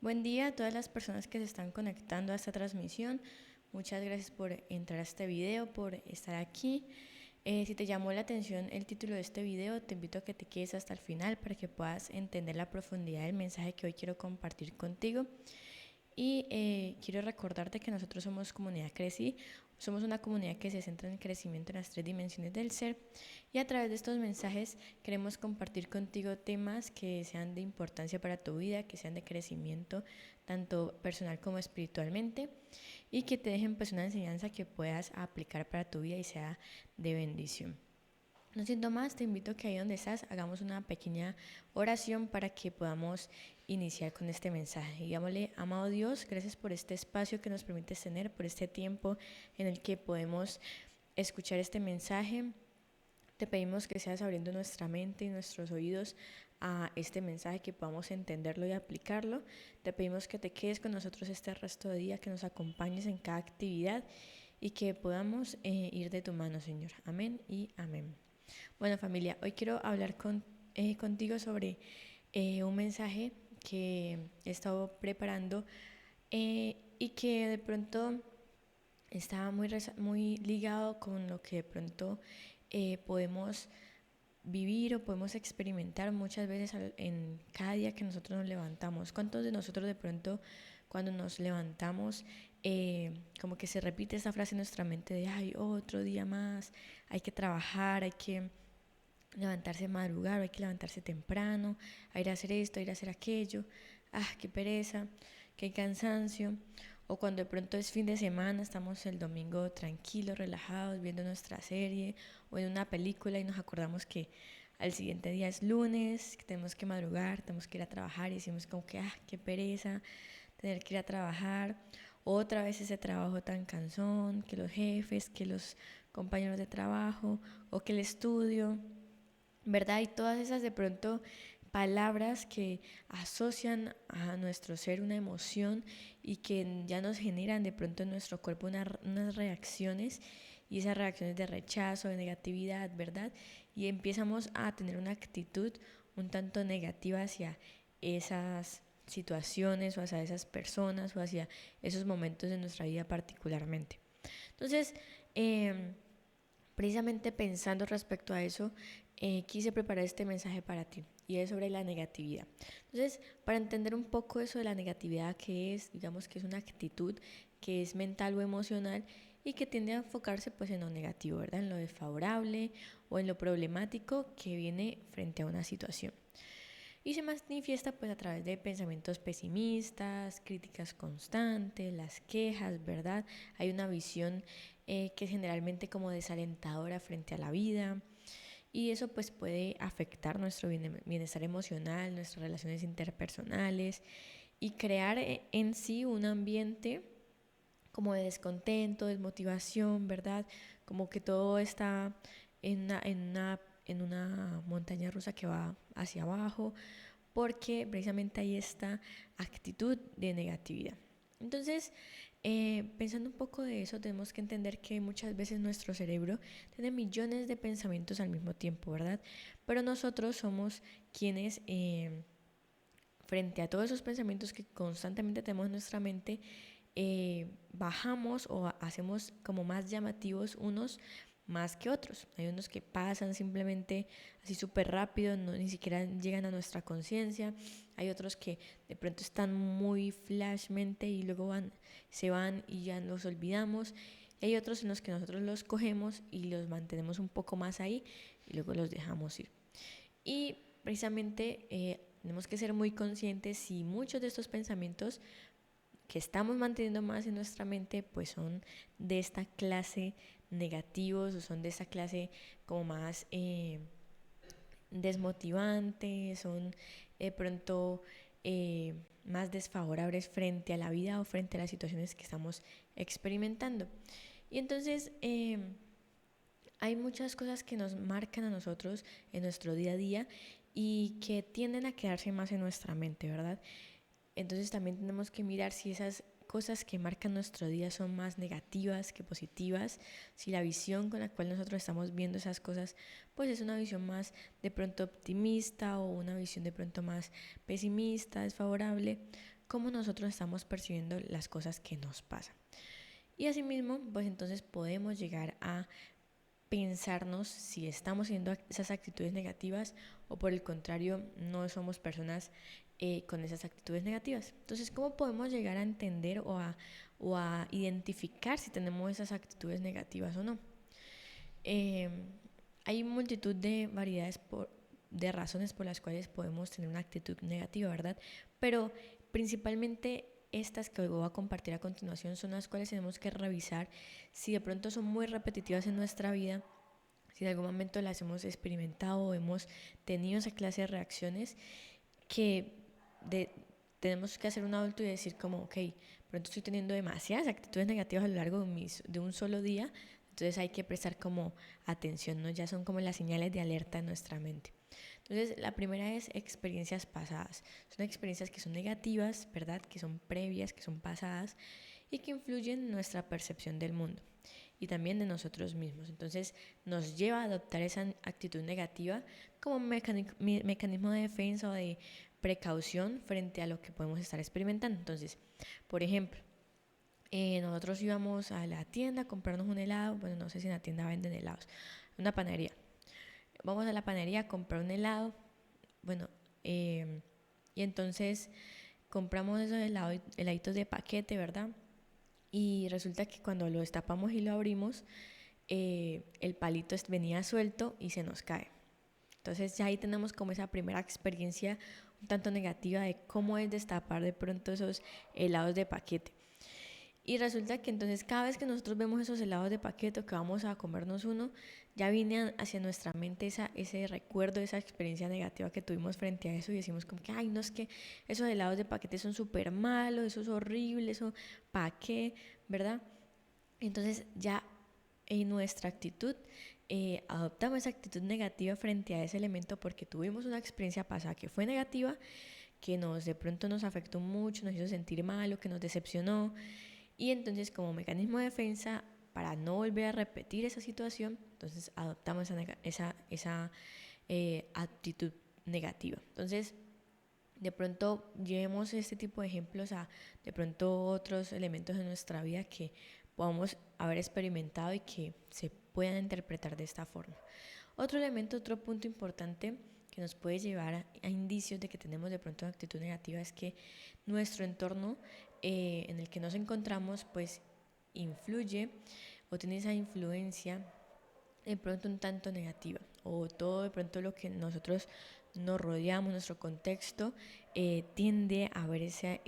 Buen día a todas las personas que se están conectando a esta transmisión. Muchas gracias por entrar a este video, por estar aquí. Si te llamó la atención el título de este video, te invito a que te quedes hasta el final para que puedas entender la profundidad del mensaje que hoy quiero compartir contigo. Y quiero recordarte que nosotros somos Comunidad Crecí, somos una comunidad que se centra en el crecimiento en las 3 dimensiones del ser, y a través de estos mensajes queremos compartir contigo temas que sean de importancia para tu vida, que sean de crecimiento tanto personal como espiritualmente, y que te dejen pues una enseñanza que puedas aplicar para tu vida y sea de bendición. No siento más, te invito a que ahí donde estás hagamos una pequeña oración para que podamos iniciar con este mensaje. Digámosle: amado Dios, gracias por este espacio que nos permites tener, por este tiempo en el que podemos escuchar este mensaje. Te pedimos que seas abriendo nuestra mente y nuestros oídos a este mensaje, que podamos entenderlo y aplicarlo. Te pedimos que te quedes con nosotros este resto de día, que nos acompañes en cada actividad y que podamos ir de tu mano, Señor. Amén y amén. Bueno, familia, hoy quiero hablar contigo sobre un mensaje que he estado preparando y que de pronto está muy ligado con lo que de pronto podemos vivir o podemos experimentar muchas veces en cada día que nosotros nos levantamos. ¿Cuántos de nosotros de pronto cuando nos levantamos como que se repite esta frase en nuestra mente de ay, otro día más, hay que trabajar, hay que levantarse madrugar, hay que levantarse temprano, a ir a hacer esto, a ir a hacer aquello, qué pereza, qué cansancio? O cuando de pronto es fin de semana, estamos el domingo tranquilos, relajados, viendo nuestra serie o en una película y nos acordamos que al siguiente día es lunes, que tenemos que madrugar, tenemos que ir a trabajar y decimos como que qué pereza tener que ir a trabajar. Otra vez ese trabajo tan cansón, que los jefes, que los compañeros de trabajo o que el estudio, ¿verdad? Y todas esas de pronto palabras que asocian a nuestro ser una emoción y que ya nos generan de pronto en nuestro cuerpo unas reacciones, y esas reacciones de rechazo, de negatividad, ¿verdad? Y empezamos a tener una actitud un tanto negativa hacia esas situaciones o hacia esas personas o hacia esos momentos de nuestra vida particularmente. Entonces, precisamente pensando respecto a eso, quise preparar este mensaje para ti, y es sobre la negatividad. Entonces, para entender un poco eso de la negatividad, que es, digamos que es una actitud que es mental o emocional y que tiende a enfocarse pues en lo negativo, ¿verdad? En lo desfavorable o en lo problemático que viene frente a una situación. Y se manifiesta pues a través de pensamientos pesimistas, críticas constantes, las quejas, ¿verdad? Hay una visión que es generalmente como desalentadora frente a la vida, y eso pues puede afectar nuestro bienestar emocional, nuestras relaciones interpersonales, y crear en sí un ambiente como de descontento, desmotivación, ¿verdad? Como que todo está en una montaña rusa que va hacia abajo, porque precisamente hay esta actitud de negatividad. Entonces, pensando un poco de eso, tenemos que entender que muchas veces nuestro cerebro tiene millones de pensamientos al mismo tiempo, ¿verdad? Pero nosotros somos quienes, frente a todos esos pensamientos que constantemente tenemos en nuestra mente, bajamos o hacemos como más llamativos unos más que otros. Hay unos que pasan simplemente así súper rápido, no, ni siquiera llegan a nuestra conciencia. Hay otros que de pronto están muy flashmente y luego se van y ya los olvidamos. Y hay otros en los que nosotros los cogemos y los mantenemos un poco más ahí y luego los dejamos ir. Y precisamente tenemos que ser muy conscientes si muchos de estos pensamientos que estamos manteniendo más en nuestra mente pues son de esta clase negativos, o son de esta clase como más desmotivantes, son de pronto más desfavorables frente a la vida o frente a las situaciones que estamos experimentando. Y entonces hay muchas cosas que nos marcan a nosotros en nuestro día a día y que tienden a quedarse más en nuestra mente, ¿verdad? Entonces también tenemos que mirar si esas cosas que marcan nuestro día son más negativas que positivas, si la visión con la cual nosotros estamos viendo esas cosas pues es una visión más de pronto optimista o una visión de pronto más pesimista, desfavorable, cómo nosotros estamos percibiendo las cosas que nos pasan. Y asimismo, pues entonces podemos llegar a pensarnos si estamos haciendo esas actitudes negativas o por el contrario no somos personas con esas actitudes negativas. Entonces, ¿cómo podemos llegar a entender o a identificar si tenemos esas actitudes negativas o no? Eh, Hay multitud de variedades de razones por las cuales podemos tener una actitud negativa, ¿verdad? Pero principalmente estas que voy a compartir a continuación son las cuales tenemos que revisar si de pronto son muy repetitivas en nuestra vida, si en algún momento las hemos experimentado o hemos tenido esa clase de reacciones que tenemos que hacer un adulto y decir como, ok, pronto estoy teniendo demasiadas actitudes negativas a lo largo de un solo día, entonces hay que prestar como atención, ¿no? Ya son como las señales de alerta en nuestra mente. Entonces, la primera es experiencias pasadas. Son experiencias que son negativas, ¿verdad? Que son previas, que son pasadas y que influyen en nuestra percepción del mundo y también de nosotros mismos. Entonces, nos lleva a adoptar esa actitud negativa como un mecanismo de defensa o de precaución frente a lo que podemos estar experimentando. Entonces, por ejemplo, nosotros íbamos a la tienda a comprarnos un helado. Bueno, no sé si en la tienda venden helados, una panadería. Vamos a la panadería a comprar un helado. Bueno, y entonces compramos esos heladitos de paquete, ¿verdad? Y resulta que cuando lo destapamos y lo abrimos, el palito venía suelto y se nos cae. Entonces ya ahí tenemos como esa primera experiencia un tanto negativa de cómo es destapar de pronto esos helados de paquete. Y resulta que entonces cada vez que nosotros vemos esos helados de paquete o que vamos a comernos uno, ya viene hacia nuestra mente ese recuerdo, esa experiencia negativa que tuvimos frente a eso y decimos como que, ay, no, es que esos helados de paquete son súper malos, eso es horrible, eso, ¿para qué? ¿Verdad? Entonces ya en nuestra actitud adoptamos esa actitud negativa frente a ese elemento porque tuvimos una experiencia pasada que fue negativa, que de pronto nos afectó mucho, nos hizo sentir mal o que nos decepcionó. Y entonces como mecanismo de defensa, para no volver a repetir esa situación, entonces adoptamos esa actitud negativa. Entonces, de pronto llevemos este tipo de ejemplos a de pronto otros elementos de nuestra vida que podamos haber experimentado y que se puedan interpretar de esta forma. Otro elemento, otro punto importante que nos puede llevar a indicios de que tenemos de pronto una actitud negativa es que nuestro entorno en el que nos encontramos pues influye o tiene esa influencia de pronto un tanto negativa, o todo de pronto lo que nosotros nos rodeamos, nuestro contexto, tiende a ver esas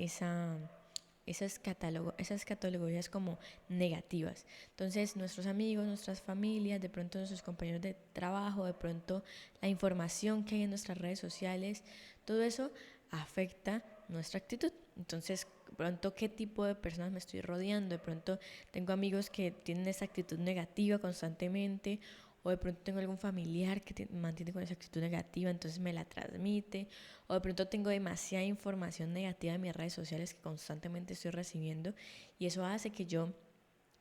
categorías como negativas. Entonces nuestros amigos, nuestras familias, de pronto nuestros compañeros de trabajo, de pronto la información que hay en nuestras redes sociales, todo eso afecta nuestra actitud. Entonces, de pronto, ¿qué tipo de personas me estoy rodeando? De pronto tengo amigos que tienen esa actitud negativa constantemente, o de pronto tengo algún familiar que mantiene con esa actitud negativa, entonces me la transmite, o de pronto tengo demasiada información negativa en mis redes sociales que constantemente estoy recibiendo y eso hace que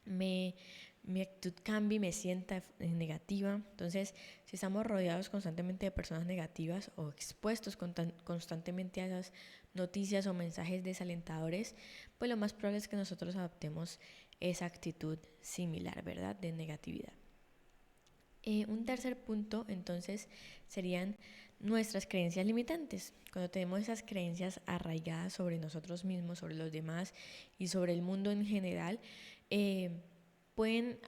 mi actitud cambie y me sienta negativa. Entonces, si estamos rodeados constantemente de personas negativas o expuestos constantemente a esas noticias o mensajes desalentadores, pues lo más probable es que nosotros adoptemos esa actitud similar, ¿verdad? De negatividad. Un tercer punto, entonces, serían nuestras creencias limitantes. Cuando tenemos esas creencias arraigadas sobre nosotros mismos, sobre los demás y sobre el mundo en general, pueden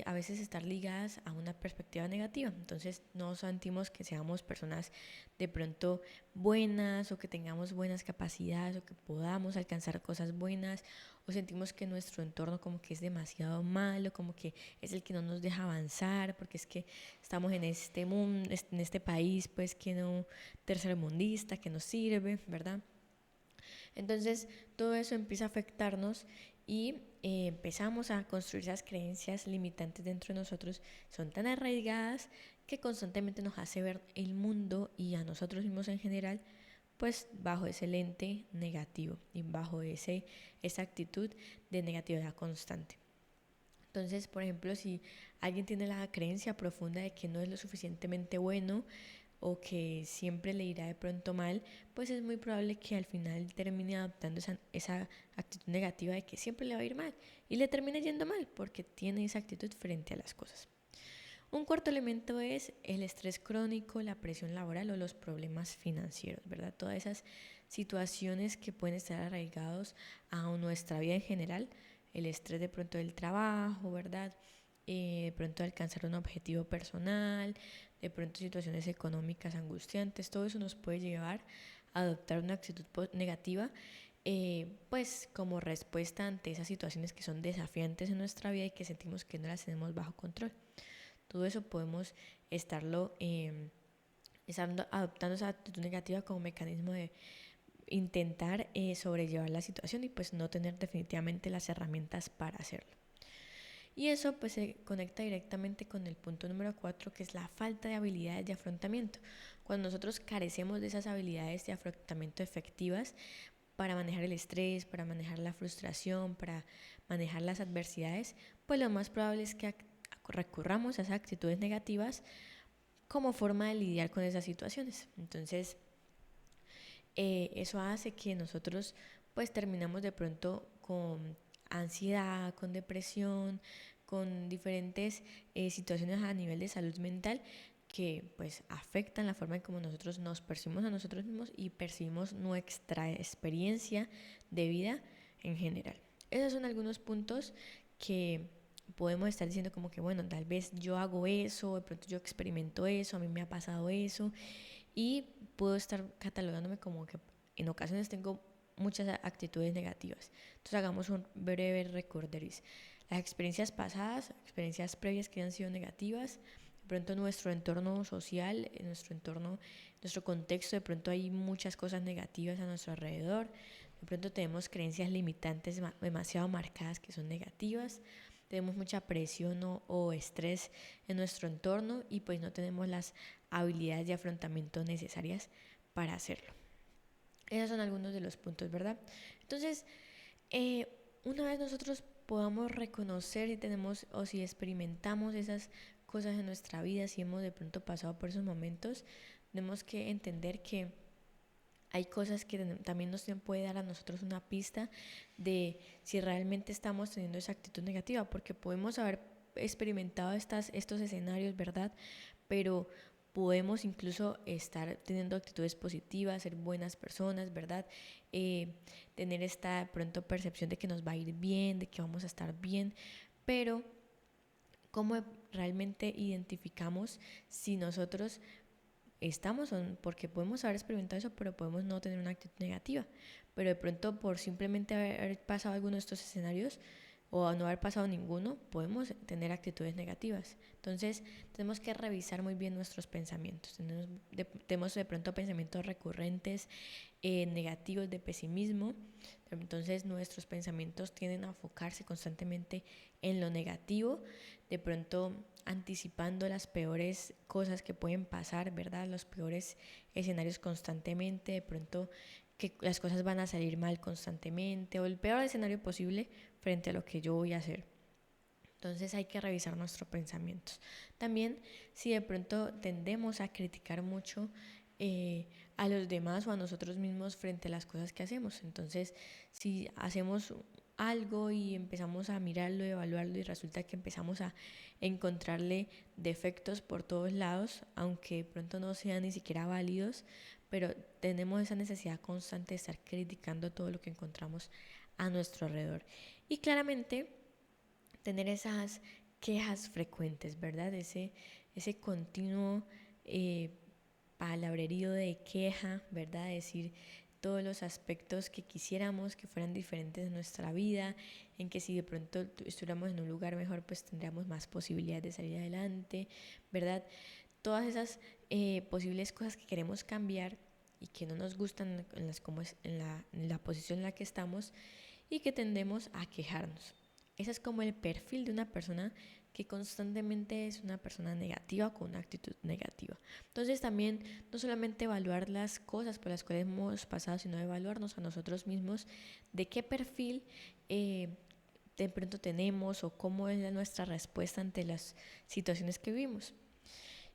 a veces estar ligadas a una perspectiva negativa. Entonces no sentimos que seamos personas de pronto buenas o que tengamos buenas capacidades o que podamos alcanzar cosas buenas, o sentimos que nuestro entorno como que es demasiado malo, como que es el que no nos deja avanzar, porque es que estamos en este mundo, en este país pues que no tercermundista, que no sirve, ¿verdad? Entonces todo eso empieza a afectarnos y empezamos a construir esas creencias limitantes dentro de nosotros. Son tan arraigadas que constantemente nos hace ver el mundo y a nosotros mismos en general pues bajo ese lente negativo y bajo esa actitud de negatividad constante. Entonces, por ejemplo, si alguien tiene la creencia profunda de que no es lo suficientemente bueno o que siempre le irá de pronto mal, pues es muy probable que al final termine adoptando esa actitud negativa de que siempre le va a ir mal y le termine yendo mal porque tiene esa actitud frente a las cosas. Un cuarto elemento es el estrés crónico, la presión laboral o los problemas financieros, ¿verdad? Todas esas situaciones que pueden estar arraigados a nuestra vida en general, el estrés de pronto del trabajo, ¿verdad? De pronto alcanzar un objetivo personal, de pronto situaciones económicas angustiantes, todo eso nos puede llevar a adoptar una actitud negativa, pues como respuesta ante esas situaciones que son desafiantes en nuestra vida y que sentimos que no las tenemos bajo control. Todo eso podemos estarlo adoptando esa actitud negativa como mecanismo de intentar sobrellevar la situación y pues no tener definitivamente las herramientas para hacerlo. Y eso pues se conecta directamente con el punto número 4, que es la falta de habilidades de afrontamiento. Cuando nosotros carecemos de esas habilidades de afrontamiento efectivas para manejar el estrés, para manejar la frustración, para manejar las adversidades, pues lo más probable es que recurramos a esas actitudes negativas como forma de lidiar con esas situaciones. Entonces, eso hace que nosotros pues terminamos de pronto con ansiedad, con depresión, con diferentes situaciones a nivel de salud mental que pues afectan la forma en cómo nosotros nos percibimos a nosotros mismos y percibimos nuestra experiencia de vida en general. Esos son algunos puntos que podemos estar diciendo como que bueno, tal vez yo hago eso, de pronto yo experimento eso, a mí me ha pasado eso y puedo estar catalogándome como que en ocasiones tengo muchas actitudes negativas. Entonces hagamos un breve recorderis. Las experiencias pasadas, experiencias previas que han sido negativas, de pronto nuestro entorno social, en nuestro entorno, nuestro contexto, de pronto hay muchas cosas negativas a nuestro alrededor, de pronto tenemos creencias limitantes demasiado marcadas que son negativas, tenemos mucha presión o estrés en nuestro entorno y pues no tenemos las habilidades de afrontamiento necesarias para hacerlo. Esos son algunos de los puntos, ¿verdad? Entonces, una vez nosotros podamos reconocer si tenemos o si experimentamos esas cosas en nuestra vida, si hemos de pronto pasado por esos momentos, tenemos que entender que hay cosas que también nos puede dar a nosotros una pista de si realmente estamos teniendo esa actitud negativa, porque podemos haber experimentado estos escenarios, ¿verdad? Pero podemos incluso estar teniendo actitudes positivas, ser buenas personas, ¿verdad? Tener esta pronto percepción de que nos va a ir bien, de que vamos a estar bien, pero ¿cómo realmente identificamos si nosotros estamos, porque podemos haber experimentado eso, pero podemos no tener una actitud negativa, pero de pronto por simplemente haber pasado alguno de estos escenarios o no haber pasado ninguno, podemos tener actitudes negativas. Entonces tenemos que revisar muy bien nuestros pensamientos. Tenemos de pronto pensamientos recurrentes, negativos, de pesimismo. Entonces nuestros pensamientos tienden a enfocarse constantemente en lo negativo, de pronto anticipando las peores cosas que pueden pasar, ¿verdad? Los peores escenarios constantemente, de pronto que las cosas van a salir mal constantemente o el peor escenario posible frente a lo que yo voy a hacer. Entonces hay que revisar nuestros pensamientos. También si de pronto tendemos a criticar mucho a los demás o a nosotros mismos frente a las cosas que hacemos. Entonces si hacemos algo y empezamos a mirarlo, evaluarlo y resulta que empezamos a encontrarle defectos por todos lados, aunque de pronto no sean ni siquiera válidos, pero tenemos esa necesidad constante de estar criticando todo lo que encontramos a nuestro alrededor. Y claramente tener esas quejas frecuentes, ¿verdad? Ese continuo palabrerío de queja, ¿verdad? Decir todos los aspectos que quisiéramos que fueran diferentes en nuestra vida, en que si de pronto estuviéramos en un lugar mejor, pues tendríamos más posibilidades de salir adelante, ¿verdad? Todas esas posibles cosas que queremos cambiar y que no nos gustan en la posición en la que estamos y que tendemos a quejarnos. Ese es como el perfil de una persona que constantemente es una persona negativa con una actitud negativa. Entonces también no solamente evaluar las cosas por las cuales hemos pasado, sino evaluarnos a nosotros mismos de qué perfil de pronto tenemos o cómo es nuestra respuesta ante las situaciones que vivimos.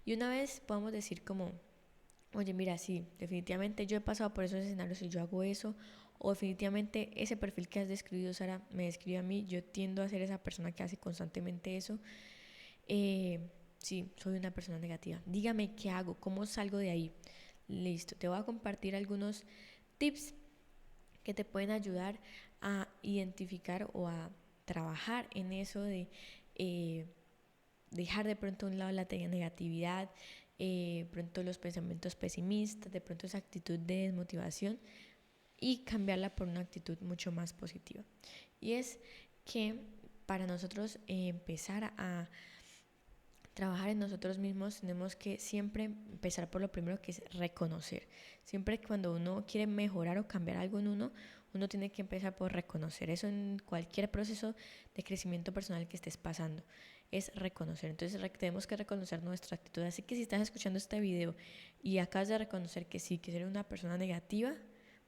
Y una vez podemos decir como, oye, mira, sí, definitivamente yo he pasado por esos escenarios y yo hago eso, o definitivamente ese perfil que has descrito, Sara, me describe a mí, yo tiendo a ser esa persona que hace constantemente eso. Eh, sí, soy una persona negativa. Dígame qué hago, cómo salgo de ahí. Listo, te voy a compartir algunos tips que te pueden ayudar a identificar o a trabajar en eso de eh, dejar de pronto a un lado la negatividad, pronto los pensamientos pesimistas, de pronto esa actitud de desmotivación y cambiarla por una actitud mucho más positiva. Y es que para nosotros empezar a trabajar en nosotros mismos tenemos que siempre empezar por lo primero, que es reconocer. Siempre cuando uno quiere mejorar o cambiar algo en uno, uno tiene que empezar por reconocer eso en cualquier proceso de crecimiento personal que estés pasando. Es reconocer. Entonces tenemos que reconocer nuestra actitud. Así que si estás escuchando este video y acabas de reconocer que sí, que eres una persona negativa,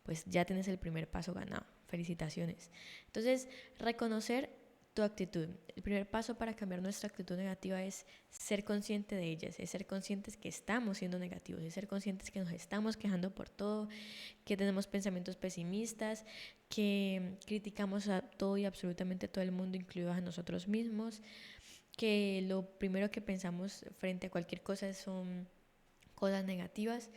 pues ya tienes el primer paso ganado. Felicitaciones. Entonces, reconocer tu actitud. El primer paso para cambiar nuestra actitud negativa es ser consciente de ellas, es ser conscientes que estamos siendo negativos, es ser conscientes que nos estamos quejando por todo, que tenemos pensamientos pesimistas, que criticamos a todo y absolutamente todo el mundo, incluidos a nosotros mismos, que lo primero que pensamos frente a cualquier cosa son cosas negativas.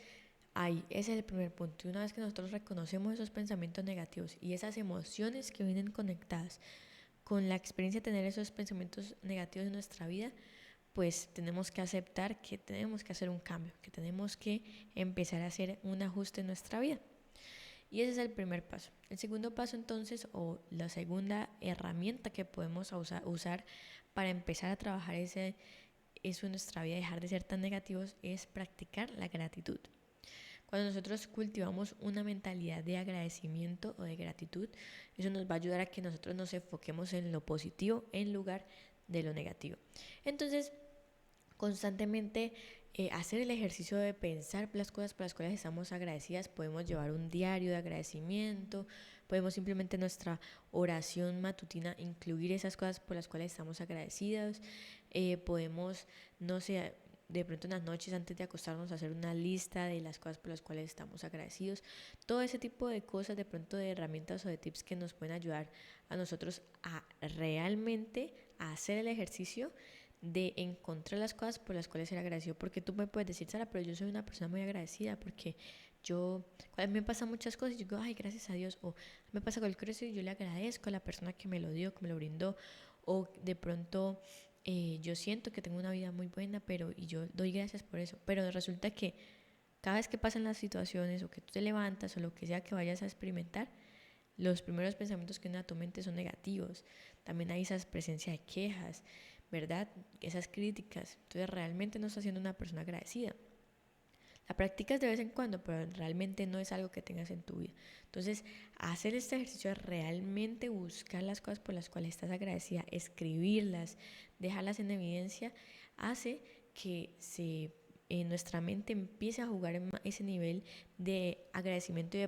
Ahí, ese es el primer punto. Y una vez que nosotros reconocemos esos pensamientos negativos y esas emociones que vienen conectadas con la experiencia de tener esos pensamientos negativos en nuestra vida, pues tenemos que aceptar que tenemos que hacer un cambio, que tenemos que empezar a hacer un ajuste en nuestra vida. Y ese es el primer paso. El segundo paso entonces, o la segunda herramienta que podemos usar para empezar a trabajar eso en nuestra vida, dejar de ser tan negativos, es practicar la gratitud. Cuando nosotros cultivamos una mentalidad de agradecimiento o de gratitud, eso nos va a ayudar a que nosotros nos enfoquemos en lo positivo en lugar de lo negativo. Entonces, constantemente hacer el ejercicio de pensar las cosas por las cuales estamos agradecidas. Podemos llevar un diario de agradecimiento, podemos simplemente en nuestra oración matutina incluir esas cosas por las cuales estamos agradecidas. Podemos, no sé, de pronto en las noches antes de acostarnos hacer una lista de las cosas por las cuales estamos agradecidos. Todo ese tipo de cosas, de pronto de herramientas o de tips que nos pueden ayudar a nosotros a realmente hacer el ejercicio de encontrar las cosas por las cuales ser agradecido. Porque tú me puedes decir, Sara, pero yo soy una persona muy agradecida porque cuando me pasan muchas cosas, yo digo, ay, gracias a Dios, o me pasa cualquier cosa y yo le agradezco a la persona que me lo dio, que me lo brindó, o de pronto yo siento que tengo una vida muy buena, y yo doy gracias por eso, pero resulta que cada vez que pasan las situaciones o que tú te levantas o lo que sea que vayas a experimentar, los primeros pensamientos que vienen a tu mente son negativos. También hay esa presencia de quejas, ¿verdad? Esas críticas. Entonces realmente no estás siendo una persona agradecida. La practicas de vez en cuando, pero realmente no es algo que tengas en tu vida. Entonces, hacer este ejercicio de realmente buscar las cosas por las cuales estás agradecida, escribirlas, dejarlas en evidencia, hace que en nuestra mente empiece a jugar en ese nivel de agradecimiento y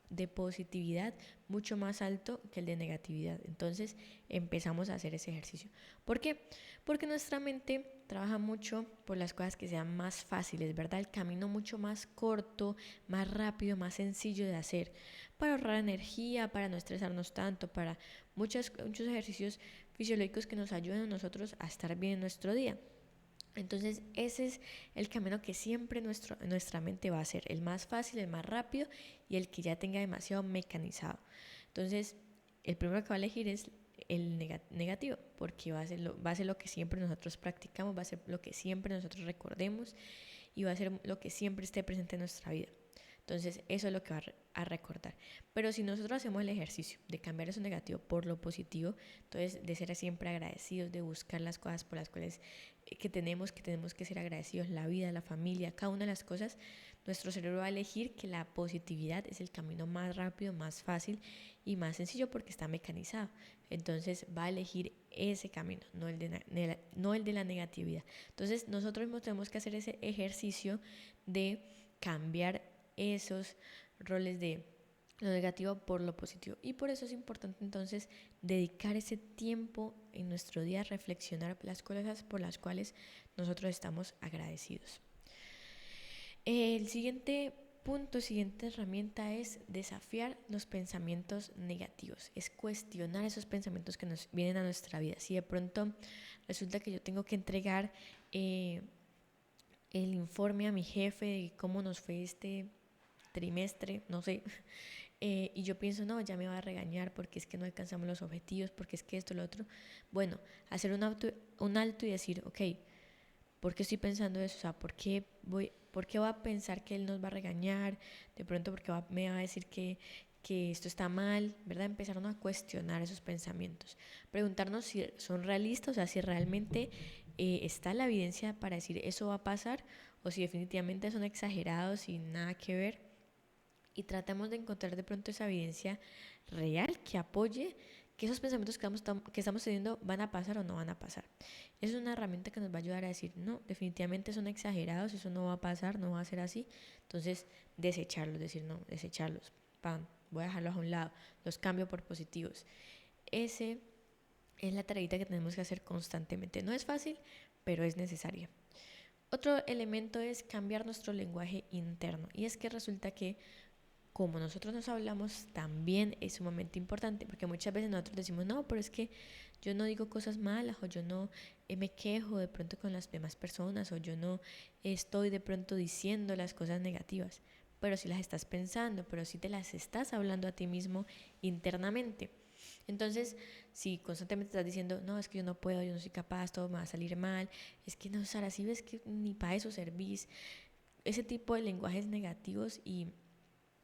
de positividad mucho más alto que el de negatividad. Entonces empezamos a hacer ese ejercicio. ¿Por qué? Porque nuestra mente trabaja mucho por las cosas que sean más fáciles, ¿verdad? El camino mucho más corto, más rápido, más sencillo de hacer, para ahorrar energía, para no estresarnos tanto, para muchos ejercicios fisiológicos que nos ayudan a nosotros a estar bien en nuestro día. Entonces ese es el camino que siempre nuestra mente va a hacer, el más fácil, el más rápido y el que ya tenga demasiado mecanizado. Entonces el primero que va a elegir es el negativo, porque va a ser lo que siempre nosotros practicamos, va a ser lo que siempre nosotros recordemos y va a ser lo que siempre esté presente en nuestra vida. Entonces eso es lo que va a recordar. Pero si nosotros hacemos el ejercicio de cambiar eso negativo por lo positivo, entonces de ser siempre agradecidos, de buscar las cosas por las cuales que tenemos que ser agradecidos, la vida, la familia, cada una de las cosas, nuestro cerebro va a elegir que la positividad es el camino más rápido, más fácil y más sencillo porque está mecanizado. Entonces va a elegir ese camino, no el de la negatividad. Entonces nosotros mismos tenemos que hacer ese ejercicio de cambiar esos roles de lo negativo por lo positivo. Y por eso es importante entonces dedicar ese tiempo en nuestro día a reflexionar las cosas por las cuales nosotros estamos agradecidos. El siguiente punto, siguiente herramienta es desafiar los pensamientos negativos, es cuestionar esos pensamientos que nos vienen a nuestra vida. Si de pronto resulta que yo tengo que entregar el informe a mi jefe de cómo nos fue este trimestre, no sé, y yo pienso, no, ya me va a regañar porque es que no alcanzamos los objetivos, porque es que esto, lo otro. Bueno, hacer un alto y decir, ok, ¿por qué estoy pensando eso? O sea, ¿por qué voy a pensar que él nos va a regañar? De pronto, ¿por qué me va a decir que esto está mal? ¿Verdad? Empezaron a cuestionar esos pensamientos. Preguntarnos si son realistas, o sea, si realmente está la evidencia para decir eso va a pasar, o si definitivamente son exagerados y nada que ver. Y tratamos de encontrar de pronto esa evidencia real que apoye que esos pensamientos que estamos teniendo van a pasar o no van a pasar. Es una herramienta que nos va a ayudar a decir, no, definitivamente son exagerados, eso no va a pasar, no va a ser así. Entonces, desecharlos, decir, no, desecharlos, pam, voy a dejarlos a un lado, los cambio por positivos. Ese es la tareita que tenemos que hacer constantemente. No es fácil, pero es necesaria. Otro elemento es cambiar nuestro lenguaje interno. Y es que resulta que como nosotros nos hablamos, también es sumamente importante, porque muchas veces nosotros decimos, no, pero es que yo no digo cosas malas, o yo no me quejo de pronto con las demás personas, o yo no estoy de pronto diciendo las cosas negativas, pero si las estás pensando, pero si te las estás hablando a ti mismo internamente. Entonces, si constantemente estás diciendo, no, es que yo no puedo, yo no soy capaz, todo me va a salir mal, es que no, Sara, si ves que ni para eso servís, ese tipo de lenguajes negativos y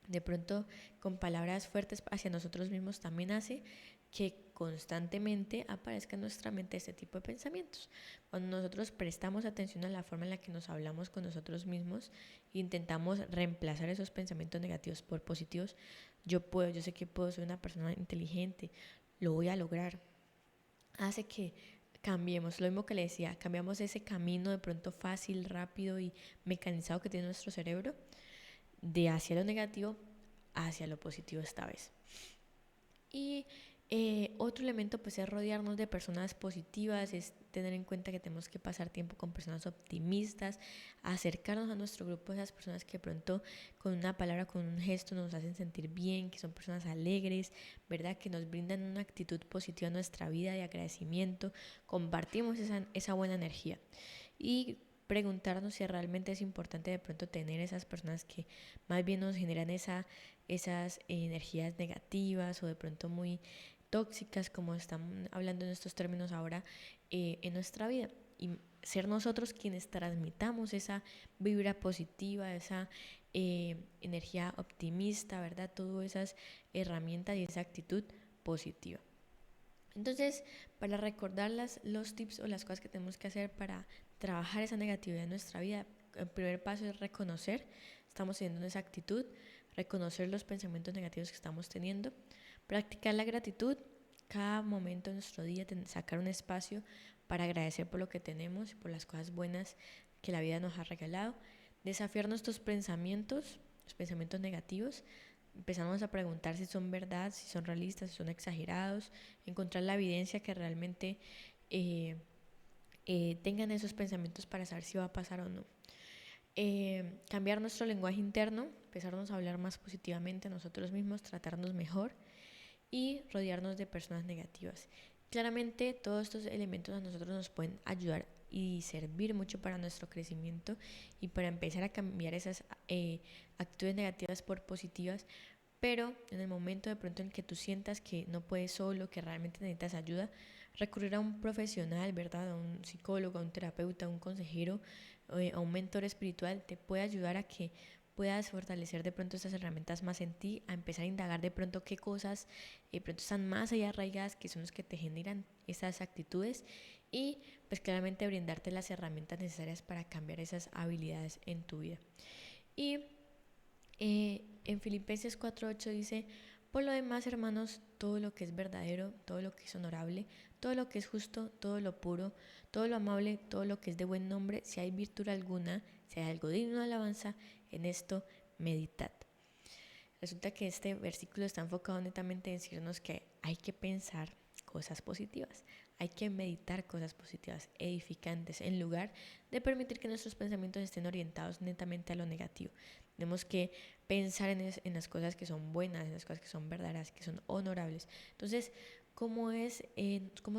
de pronto con palabras fuertes hacia nosotros mismos también hace que constantemente aparezca en nuestra mente este tipo de pensamientos. Cuando nosotros prestamos atención a la forma en la que nos hablamos con nosotros mismos e intentamos reemplazar esos pensamientos negativos por positivos, yo sé que puedo, soy una persona inteligente, lo voy a lograr. Hace que cambiemos, lo mismo que le decía, cambiamos ese camino de pronto fácil, rápido y mecanizado que tiene nuestro cerebro de hacia lo negativo hacia lo positivo esta vez. Y otro elemento pues es rodearnos de personas positivas, es tener en cuenta que tenemos que pasar tiempo con personas optimistas, acercarnos a nuestro grupo de esas personas que pronto con una palabra, con un gesto nos hacen sentir bien, que son personas alegres, ¿verdad? Que nos brindan una actitud positiva en nuestra vida de agradecimiento, compartimos esa buena energía. Y preguntarnos si realmente es importante de pronto tener esas personas que más bien nos generan esas energías negativas o de pronto muy tóxicas, como están hablando en estos términos ahora, en nuestra vida. Y ser nosotros quienes transmitamos esa vibra positiva, esa energía optimista, ¿verdad? Todas esas herramientas y esa actitud positiva. Entonces, para recordar los tips o las cosas que tenemos que hacer para trabajar esa negatividad en nuestra vida, el primer paso es reconocer, estamos teniendo esa actitud, reconocer los pensamientos negativos que estamos teniendo, practicar la gratitud, cada momento de nuestro día, sacar un espacio para agradecer por lo que tenemos y por las cosas buenas que la vida nos ha regalado, desafiar nuestros pensamientos, los pensamientos negativos, empezamos a preguntar si son verdad, si son realistas, si son exagerados, encontrar la evidencia que realmente tengan esos pensamientos para saber si va a pasar o no. Cambiar nuestro lenguaje interno, empezarnos a hablar más positivamente a nosotros mismos, tratarnos mejor y rodearnos de personas negativas. Claramente todos estos elementos a nosotros nos pueden ayudar y servir mucho para nuestro crecimiento y para empezar a cambiar esas actitudes negativas por positivas, pero en el momento de pronto en que tú sientas que no puedes solo, que realmente necesitas ayuda, recurrir a un profesional, ¿verdad? A un psicólogo, a un terapeuta, a un consejero, a un mentor espiritual, te puede ayudar a que puedas fortalecer de pronto estas herramientas más en ti, a empezar a indagar de pronto qué cosas de pronto están más allá arraigadas, que son los que te generan esas actitudes y pues claramente brindarte las herramientas necesarias para cambiar esas habilidades en tu vida. Y en Filipenses 4:8 dice, por lo demás, hermanos, todo lo que es verdadero, todo lo que es honorable, todo lo que es justo, todo lo puro, todo lo amable, todo lo que es de buen nombre, si hay virtud alguna, si hay algo digno de alabanza, en esto meditad. Resulta que este versículo está enfocado netamente en decirnos que hay que pensar cosas positivas. Hay que meditar cosas positivas, edificantes, en lugar de permitir que nuestros pensamientos estén orientados netamente a lo negativo. Tenemos que pensar en las cosas que son buenas, en las cosas que son verdaderas, que son honorables. Entonces, ¿cómo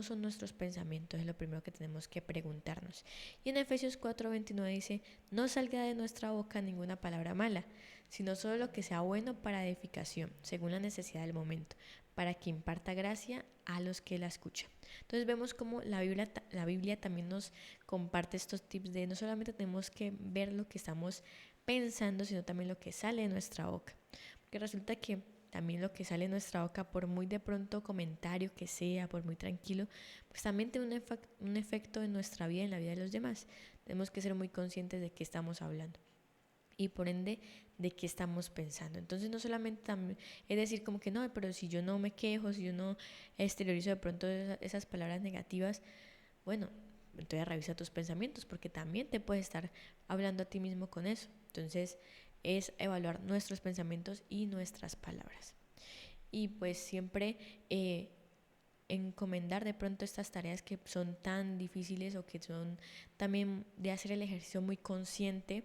son nuestros pensamientos? Es lo primero que tenemos que preguntarnos. Y en Efesios 4:29 dice, no salga de nuestra boca ninguna palabra mala, sino solo lo que sea bueno para edificación, según la necesidad del momento, para que imparta gracia a los que la escuchan. Entonces vemos cómo la Biblia también nos comparte estos tips de no solamente tenemos que ver lo que estamos pensando, sino también lo que sale de nuestra boca. Porque resulta que también lo que sale de nuestra boca, por muy de pronto comentario que sea, por muy tranquilo, pues también tiene un efecto en nuestra vida, en la vida de los demás. Tenemos que ser muy conscientes de qué estamos hablando y por ende de qué estamos pensando. Entonces no solamente es decir como que no, pero si yo no me quejo, si yo no exteriorizo de pronto esas palabras negativas, bueno, entonces revisa tus pensamientos porque también te puedes estar hablando a ti mismo con eso. Entonces es evaluar nuestros pensamientos y nuestras palabras. Y pues siempre encomendar de pronto estas tareas que son tan difíciles o que son también de hacer el ejercicio muy consciente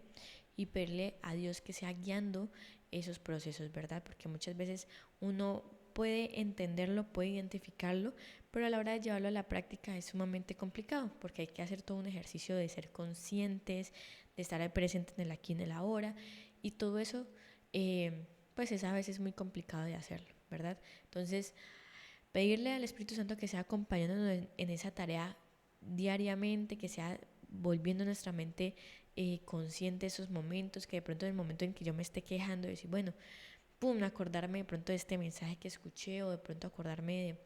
y pedirle a Dios que sea guiando esos procesos, ¿verdad? Porque muchas veces uno puede entenderlo, puede identificarlo, pero a la hora de llevarlo a la práctica es sumamente complicado porque hay que hacer todo un ejercicio de ser conscientes, de estar presentes en el aquí y en el ahora y todo eso pues es a veces muy complicado de hacerlo, ¿verdad? Entonces pedirle al Espíritu Santo que sea acompañándonos en esa tarea diariamente, que sea volviendo nuestra mente consciente de esos momentos, que de pronto en el momento en que yo me esté quejando, decir, bueno, pum, acordarme de pronto de este mensaje que escuché o de pronto acordarme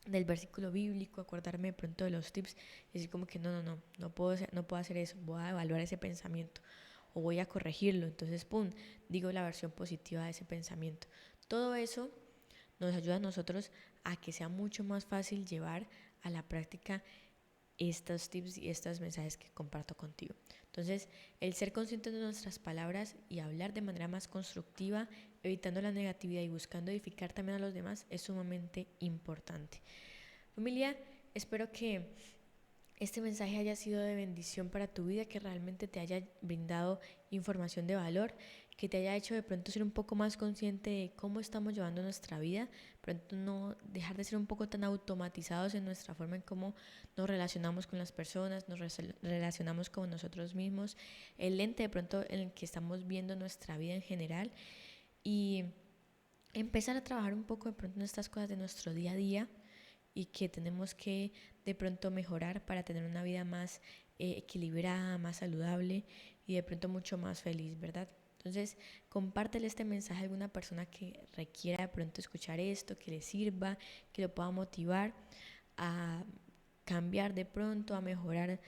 del versículo bíblico, acordarme de pronto de los tips, y decir como que no puedo hacer eso, voy a evaluar ese pensamiento o voy a corregirlo, entonces pum, digo la versión positiva de ese pensamiento. Todo eso nos ayuda a nosotros a que sea mucho más fácil llevar a la práctica estos tips y estos mensajes que comparto contigo. Entonces, el ser conscientes de nuestras palabras y hablar de manera más constructiva, evitando la negatividad y buscando edificar también a los demás es sumamente importante. Familia, espero que este mensaje haya sido de bendición para tu vida, que realmente te haya brindado información de valor, que te haya hecho de pronto ser un poco más consciente de cómo estamos llevando nuestra vida, pronto no dejar de ser un poco tan automatizados en nuestra forma en cómo nos relacionamos con las personas, nos relacionamos con nosotros mismos, el lente de pronto en el que estamos viendo nuestra vida en general y empezar a trabajar un poco de pronto en estas cosas de nuestro día a día y que tenemos que de pronto mejorar para tener una vida más equilibrada, más saludable y de pronto mucho más feliz, ¿verdad? Entonces, compártele este mensaje a alguna persona que requiera de pronto escuchar esto, que le sirva, que lo pueda motivar a cambiar de pronto, a mejorar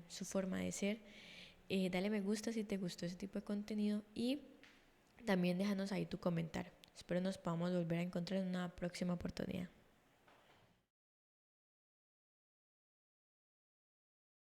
su forma de ser. Dale me gusta si te gustó ese tipo de contenido y también déjanos ahí tu comentario. Espero nos podamos volver a encontrar en una próxima oportunidad.